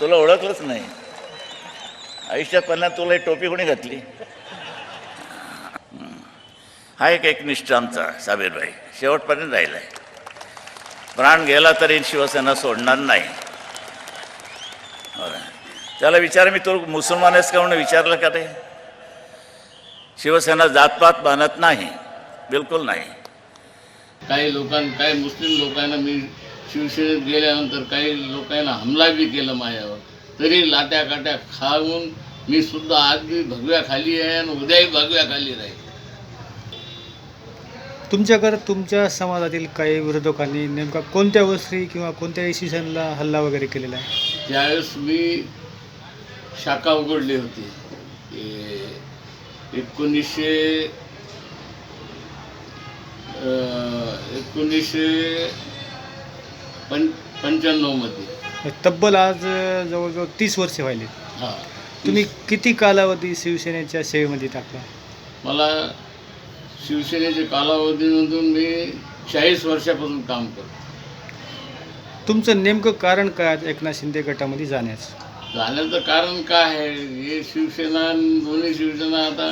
तुला ओळखलंच नाही. आयुष्यात पहिल्यांदा तुला ही टोपी कोणी घातली? हा एक एकनिष्ठ आमचा साबीरभाई शेवटपर्यंत राहिला आहे. प्राण गेला तरी शिवसेना सोडणार नाही. त्याला विचार, मी तो मुसलमान आहेस का म्हणून विचारलं का ते? शिवसेना जातपात बांधत नाही, बिलकुल नाही. काही मुस्लिम लोकांना मी शिवसेनेत गेल्यानंतर काही लोकांना हमला बी केला माझ्यावर, तरी लाट्या काट्या खाऊन मी सुद्धा आज बी भगव्या खाली आहे आणि उद्याही भगव्या खाली राहील. तुमच्याकडे तुमच्या समाजातील काही विरोधकांनी नेमका कोणत्या वर्षी किंवा कोणत्या इसवीसनला हल्ला वगैरे केलेला आहे? त्यावेळेस मी शाखा उघडली होती 1995 मध्ये. तब्बल आज जवळजवळ 30 वर्षे व्हायले. हां, तुम्ही किती कालावधी शिवसेनेच्या सेवेमध्ये टाकला? मला शिवसेनेच्या कालावधीमधून मी 40 वर्षापासून काम करतो. तुमचं नेमकं कारण काय एकनाथ शिंदे गटामध्ये जाण्याचं? जाण्याचं कारण काय आहे, हे शिवसेना दोन्ही शिवसेना आता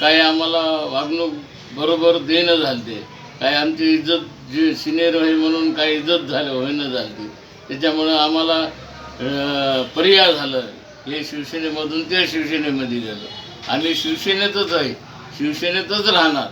काय आम्हाला वागणूक बरोबर देणं झालते, काय आमची इज्जत जी सिनियर आहे म्हणून काय इज्जत होईनं झाली, त्याच्यामुळं आम्हाला पर्याय झालं. हे शिवसेनेमधून त्या शिवसेनेमध्ये गेलो. आम्ही शिवसेनेतच आहे, शिवसेनेतच राहणार.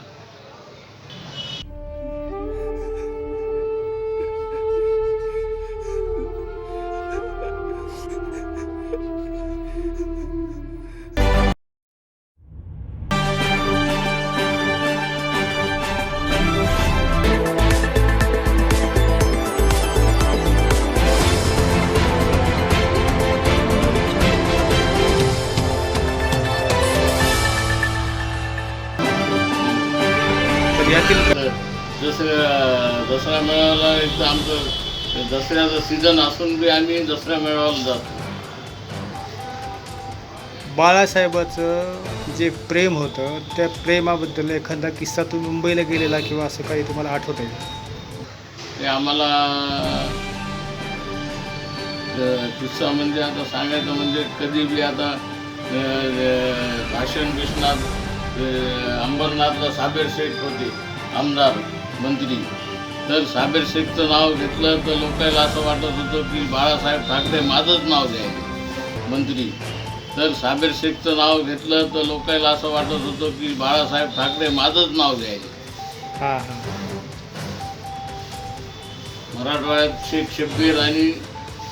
दसरा मेळाव्याला एकदा आमचं दसऱ्याचं सीझन असून बी आम्ही दसरा मेळाव्याला जातो. बाळासाहेबाचं जे प्रेम होतं त्या प्रेमाबद्दल एखादा किस्सा तुम्ही मुंबईला गेलेला किंवा असं काही तुम्हाला आठवत आहे? ते आम्हाला किस्सा म्हणजे आता सांगायचं म्हणजे कधी बी आता भाषण कृष्णात अंबरनाथला साबेर शेख होते आमदार मंत्री, तर साबेर शेखचं नाव घेतलं तर लोकांना असं वाटत होतं की बाळासाहेब ठाकरे माझंच नाव घ्यायचे मंत्री. तर साबेर शेखचं नाव घेतलं तर लोकांना असं वाटत होतं की बाळासाहेब ठाकरे माझंच नाव घ्यायचे. हां हां. मराठवाड्यात शेख शब्बीर आणि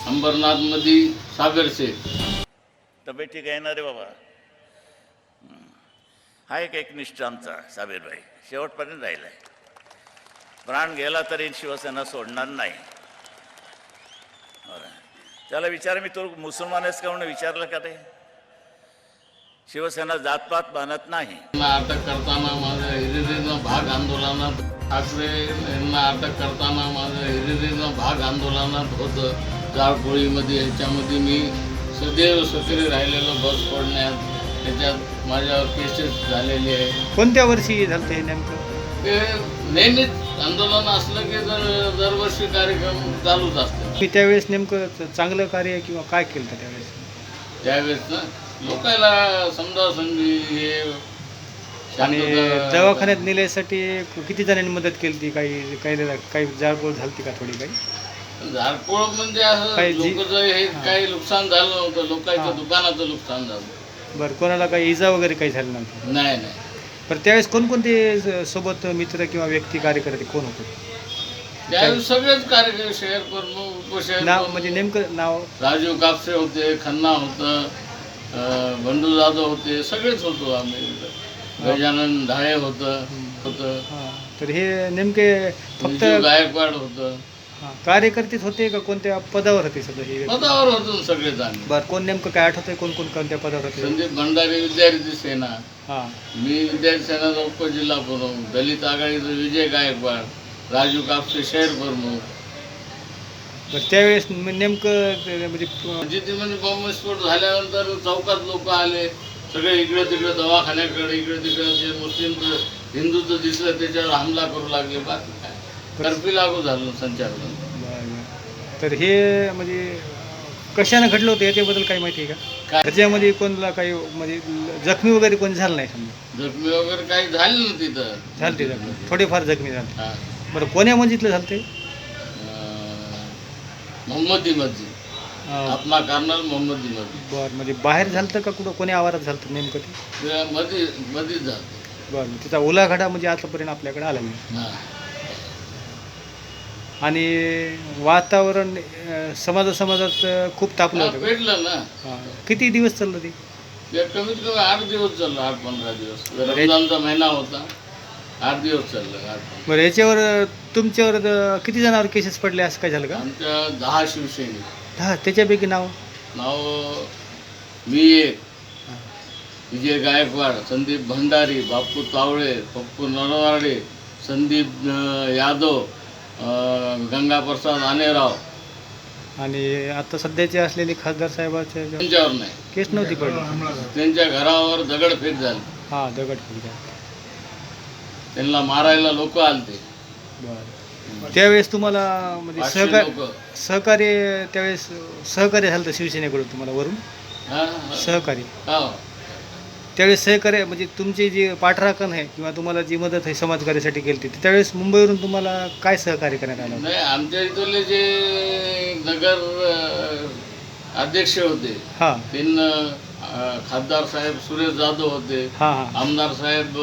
अंबरनाथमध्ये साबेर शेख. तब्येत ठीक आहे ना रे बाबा? हा एक एकनिष्ठ आमचा साबीरभाई शेवटपर्यंत राहिला आहे. प्राण गेला तरी शिवसेना सोडणार नाही. त्याला विचार, मी तो मुसलमान आहेस का म्हणून विचारलं का ते? शिवसेना जातपात बांधत नाही. अटक करताना माझं हिरिरीनं भाग आंदोलनात ठाकरे यांना अटक करताना माझं हिरिरीनं भाग आंदोलनात होतं. जाळपोळीमध्ये याच्यामध्ये मी सदैव सक्रिय राहिलेलो. बस फोडण्यात त्याच्यात माझ्यावर केसेस झालेले आहे. कोणत्या वर्षी झालं ते नेमकं? ते नेहमीच आंदोलन असलं की दरवर्षी कार्यक्रम चालूच असतात. मी त्यावेळेस नेमकं चांगलं कार्य किंवा काय केलं होतं त्यावेळेस ना लोकांना समजा संधी हे आणि दवाखान्यात नेण्यासाठी किती जणांनी मदत केली ती? काही जाळपोळ झाली का थोडी? काही झाडपोळ म्हणजे असं लोकांचं हे काही नुकसान झालं नव्हतं. लोकांचं दुकानाचं नुकसान झालं. बरं, कोणाला काही इजा वगैरे काही झालं नव्हतं? नाही. पण त्यावेळेस कोणकोणते सोबत मित्र किंवा व्यक्ती कार्यकर्ते कोण होते त्यावेळेस? सगळेच कार्यक्रम शहर प्रमुख उपशहर नाव म्हणजे नेमकं नाव? राजू कापसे होते, खन्ना होतं, बंडू जाधव होते, सगळेच होतो आम्ही. गजानन ढाळे होतं. तर हे नेमके फक्त गायकवाड होतं. कार्यकर्तेच होते का कोणत्या पदावर होते सगळे हे? पदावर होतो सगळेच आम्ही. बरं, कोण नेमकं काय आठवतंय कोणत्या पदावर होते? संदीप भंडारी विद्यार्थी सेना, हां, मी विद्यार्थी सेनाचा उपजिल्हा प्रमुख, दलित आघाडीचं विजय गायकवाड, राजू कापसे शहर प्रमुख. बरं, त्यावेळेस नेमकं म्हणजे ते म्हणजे बॉम्बस्फोट झाल्यानंतर चौकात लोक आले, सगळे इकडे तिकडे दवाखान्याकडे, इकडे तिकडे जे मुस्लिमचं हिंदूचं दिसलं त्याच्यावर हमला करू लागले. बाकी काय कर्फ्यू लागू झालं संचारबंदी. तर हे म्हणजे कशानं घडलं होतं याच्याबद्दल काही माहिती आहे का? काय त्याच्यामध्ये कोणाला काही म्हणजे जखमी वगैरे कोणी झालं नाही समजा? जखमी वगैरे काही झालं ना तिथं. झालते जखमी, थोडेफार जखमी झाले. हा. बरं कोण्या मस्जिदला झालं ते? मोहम्मदी मस्जिद, आपला कर्नल मोहम्मदी मस्जिद. बरं म्हणजे बाहेर झालं का कुठं कोणी आवारात झालं होतं नेमकं ते? ते मस्जिद झालं. बरं तिचा उलाढाला म्हणजे आतापर्यंत आपल्याकडे आला नाही. हा. आणि वातावरण समाजात खूप तापलं होतं का? पेटलं ना. हां. किती दिवस चाललं ते? ते कमीत कमी 8 दिवस चाललं, 8-15 दिवस. रमजानचा महिना होता, 8 दिवस चाललं. 8-15. बरं याच्यावर तुमच्यावर किती जणांवर केसेस पडले असं काय झालं का? आमच्या 10 शिवसैनिक. हा त्याच्यापैकी नाव? नाव मी एक, विजय गायकवाड, संदीप भंडारी, बापू तावळे, पप्पू नरवाडे, संदीप यादव, गंगाप्रसाद आनेराव. आणि आता सध्याचे असलेले खासदार साहेबाच्या त्यांच्यावर नाही, केस नव्हती पडली? त्यांच्या घरावर दगडफेक झाली. हां दगडफेक झाली. त्यांना मारायला लोक आलते. बरं त्यावेळेस तुम्हाला म्हणजे 500 लोक. सहकार्य त्यावेळेस सहकार्य झालं होतं शिवसेनेकडून तुम्हाला वरून सहकार्य? त्यावेळेस सहकार्य म्हणजे तुमची जी पाठराखण आहे किंवा तुम्हाला जी मदत आहे समाजकार्यासाठी केली होती त्यावेळेस मुंबईवरून तुम्हाला काय सहकार्य करण्यात आलं होतं? नाही, आमच्या इथले जे नगर अध्यक्ष होते, हां त्यांना खासदार साहेब सुरेश जाधव होते, हां हां आमदार साहेब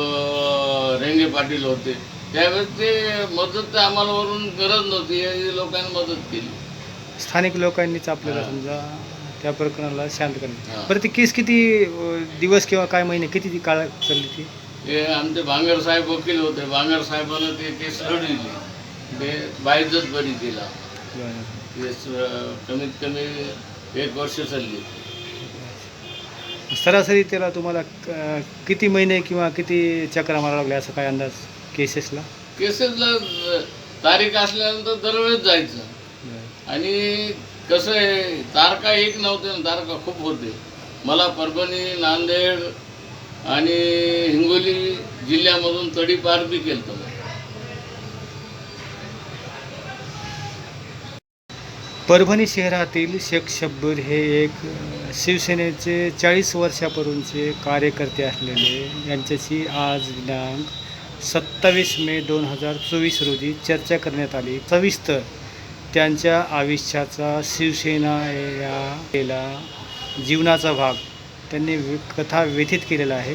रेंगे पाटील होते. त्यावेळेस ते मदत आम्हाला वरून गरज नव्हती, या लोकांनी मदत केली. स्थानिक लोकांनीच आपल्याला हां. समजा त्या प्रकरणाला शांत करणे. हां. बरं ती केस किती दिवस किंवा काय महिने किती ती काळ चालली ती? ते आमचे बांगर साहेब वकील होते, बांगर साहेबांना ते केस लढली, ते बायजत बरी केला. बरं. केस कमीत कमी 1 वर्ष चालली. सरासरी त्याला तुम्हाला किती महिने किंवा किती चक्रा मारावं लागले असं काय अंदाज केसेसला? केसेसला तारीख असल्यानंतर दरवेळेस जायचं. आणि कसं आहे, तारखा एक नव्हते ना, तारखा खूप होते. मला परभणी, नांदेड आणि हिंगोली जिल्ह्यामधून तडीपार बी केलं होतं. परभणी शहरातील शेख शब्बीर हे एक शिवसेनेचे 40 वर्षापूर्वीचे कार्यकर्ते असलेले यांच्याशी आज दिनांक 27 मे 2024 रोजी चर्चा करण्यात आली. सविस्तर त्यांच्या आयुष्याचा शिवसेना या जीवनाचा भाग त्यांनी कथा व्यथित केलेला आहे.